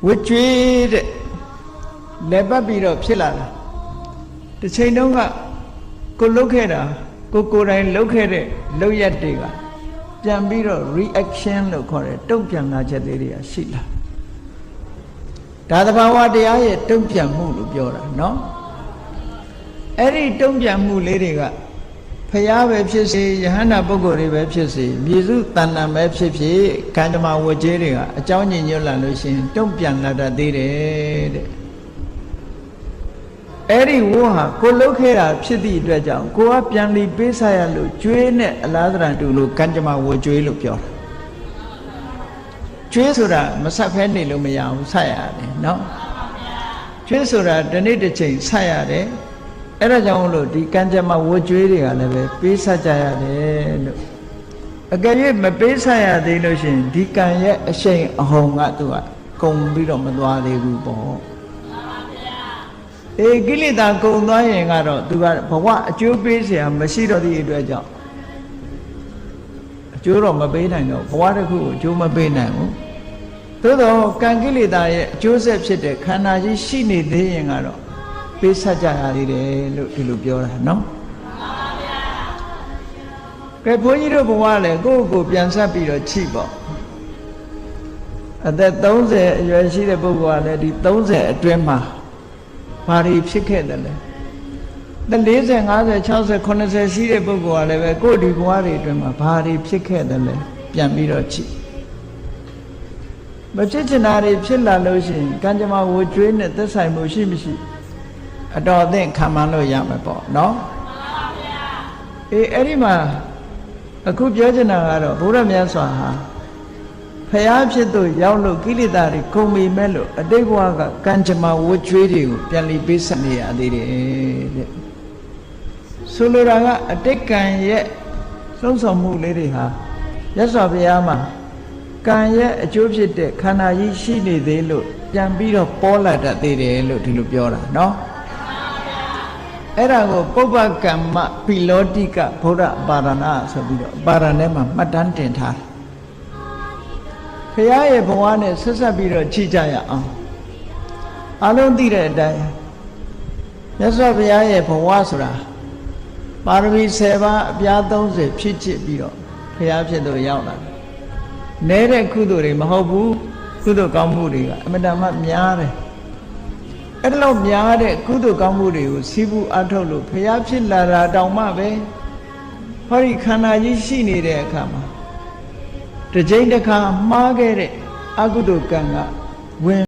ဝကြွေးတဲ့လက်ပတ်ပြီးတော့ဖြစ်လာတာတစ်ချိန်တုန်းကကိုလှုပ်ခဲ့တာကိုယ်တိုင်လှုပ်ခဲ့တဲ့လှုပ်ရက်တွေကပြန်ပြီးတော့ reaction လို့ခေါ်တယ်တုံ့ပြန်လာချက်တွေကရှိလာဒါသဘာဝတရားရဲ့တုံ့ပြန်မှုလို့ပြောတာเนาะအဲ့ဒီတုံ့ပြန်မှုလေးတွေကဖျားပဲဖြစ်စေယဟန္တာပုဂ္ဂိုလ်တွေပဲဖြစ်စေမြေစုတဏ္ဍာပဲဖြစ်ဖြစ်ကံဓမ္မဝကြေးတွေကအကြောင်းညွှန်လာလို့ရှိရင်တုံ့ပြန်လာတတ်သေးတယ်တဲ့အဲ့ဒီဝဟာကိုလှုပ်ခဲ့တာဖြစ်သည့်အတွက်ကြောင့်ကိုကပြန်ပြီးပေးစားရလို့ကျွေးနဲ့အလားတရတူလို့ကံဓမ္မဝကျွေးလို့ပြောတာကျွေးဆိုတာမဆက်ဖဲနေလို့မရဘူးဆက်ရတယ်เนาะကျွေးဆိုတာဒီနေ့တစ်ချိန်ဆက်ရတယ်အဲ့ဒါကြောင့်လို့ဒီကံကြမ္မာဝကြွေးတွေကလည်းပဲပေးဆက်ကြရတယ်လို့အကယ်၍မပေးဆက်ရသေးလို့ရှိရင်ဒီကံရဲ့အရှိန်အဟုန်ကသူကကုန်ပြီးတော့မသွားသေးဘူးပေါ့အေးကိလေသာကုန်သွားရင်ကတော့သူကဘဝအကျိုးပေးเสียမရှိတော့သည့်အတွက်ကြောင့်အကျိုးတော့မပေးနိုင်တော့ဘဝတစ်ခုကိုအကျိုးမပေးနိုင်ဘူးသို့တော့ကံကိလေသာရဲ့အကျိုးဆက်ဖြစ်တဲ့ခန္ဓာကြီးရှိနေသေးရင်ကတော့ပေးဆက်ကြရသေးတယ်လို့ဒီလိုပြောတာနော်ကဲဘုန်းကြီးတို့ဘဝလည်းကိုယ့်ကိုယ်ပြန်ဆက်ပြီးတော့ချိပေါ့အသက်30အရွယ်ရှိတဲ့ပုဂ္ဂိုလ်ကလည်းဒီ30အတွင်းမှာဘာတွေဖြစ်ခဲ့တယ်လဲ40 50 60 80ရှိတဲ့ပုဂ္ဂိုလ်ကလည်းပဲကိုယ့်ဒီဘဝတွေအတွင်းမှာဘာတွေဖြစ်ခဲ့တယ်လဲပြန်ပြီးတော့ချိမဖြစ်ချင်တာတွေဖြစ်လာလို့ရှိရင်ကံကြမ္မာဝကြွေးနဲ့သက်ဆိုင်မှုရှိမရှိအတော်အသင့်ခံမှန်းလို့ရမယ်ပေါ့နော်အေးအဲ့ဒီမှာအခုပြောချင်တာကတော့ဘုရားမြတ်စွာဟာဖျားဖြစ်သူရောက်လို့ကိလေသာတွေကုန်ပြီမဲ့လို့အတိတ်ဘဝကကံကြမ္မာဝကြွေးတွေကိုပြန်လီပေးဆက်နေရသေးတယ်တဲ့ဆိုလိုတာကအတိတ်ကံရဲ့သုံးဆောင်မှုလေးတွေဟာမြတ်စွာဘုရားမှာကံရဲ့အကျိုးဖြစ်တဲ့ခန္ဓာကြီးရှိနေသေးလို့ပြန်ပြီးတော့ပေါ်လာတတ်သေးတယ်လို့ဒီလိုပြောတာနော်အဲ့ဒါကိုပုပ္ပကမ္မပိလောတိကဗုဒ္ဓပါရဏဆိုပြီးတော့ပါရဏဲမှာမှတ်တမ်းတင်ထားတယ်။ဘုရားရဲ့ဘဝနဲ့ဆက်ဆက်ပြီးတော့ကြည့်ကြရအောင်။အလုံးသိတဲ့အတိုင်းမြတ်စွာဘုရားရဲ့ဘဝဆိုတာပါရမီ10ပါးအပြား30ဖြစ်ချစ်ပြီးတော့ဘုရားဖြစ်သူရောက်လာတယ်။နဲတဲ့ကုသိုလ်တွေမဟုတ်ဘူးကုသိုလ်ကောင်းမှုတွေကအမြဲတမ်းများတယ်။အဲ့ဒါလောက်များတဲ့ကုသိုလ်ကောင်းမှုတွေကိုစီးပူးအထုတ်လို့ဘုရားဖြစ်လာတာတောင်မှပဲဟောဒီခန္ဓာကြီးရှိနေတဲ့အခါမှာတစ်ချိန်တစ်ခါမှားခဲ့တဲ့အကုသိုလ်ကံကဝင်